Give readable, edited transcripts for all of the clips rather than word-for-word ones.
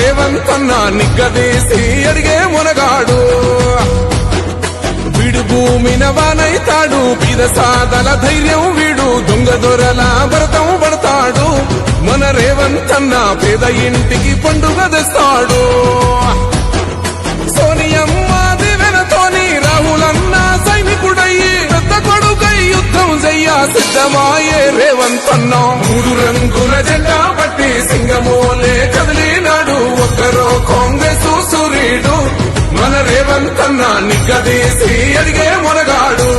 రేవంతన్న నిగ్గదీసి అడిగే మునగాడు వీడు భూమిన వానైతాడు పీద సాదల ధైర్యం వీడు దొంగ దొరల భరతం పడతాడు మన రేవంతన్న పేద ఇంటికి పండుగ తెస్తాడు సోనియమ్మ దివెనతోని రాహులన్న సైనికుడయ్యి పెద్ద కొడుకై యుద్ధం చెయ్య సిద్ధమాయే రేవంతన్న మూడు రంగుల జెండా పట్టి సింగమోలే కదిలినాడు ఒక్కరో కాంగ్రెస్ సూర్యుడు మన రేవంతన్న నిగ్గదీసి అడిగే మునగాడు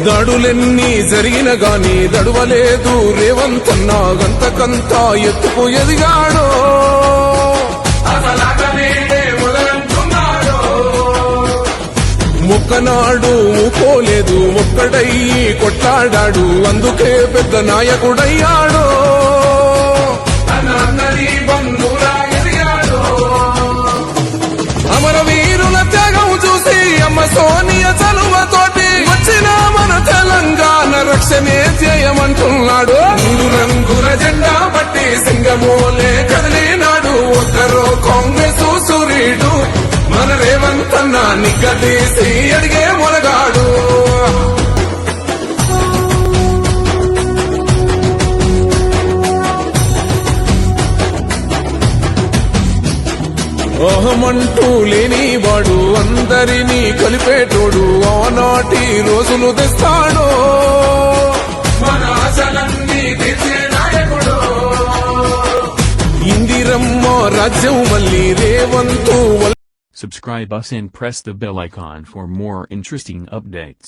దాడులెన్ని జరిగిన గాని దడువలేదు రేవంతన్న గంతకంతా ఎత్తుకు ఎదిగాడో మొక్కనాడు ఊకోలేదు ఒక్కడయ్యి కొట్లాడాడు అందుకే పెద్ద నాయకుడయ్యాడు అమరవీరుల త్యాగం చూసి అమ్మ సోనియ చలువతోటి వచ్చిన మన తెలంగాణ రక్షణే చేయమంటున్నాడు మూడు రంగుల జెండా పట్టి సింగమోలే కదిలినాడు ఒక్కరో కాంగ్రెస్ సూర్యుడు మన రేవంతన్న నిగ్గదీసి అడిగే మునగాడు అహమంటూ లేనివాడు అందరినీ కలిపేటోడు ఆనాటి రోజులు తెస్తాడు మన ఆశలన్నీ తీర్చే నాయకుడు ఇందిరమ్మ రాజ్యం మళ్ళీ Revanth Subscribe us and press the bell icon for more interesting updates.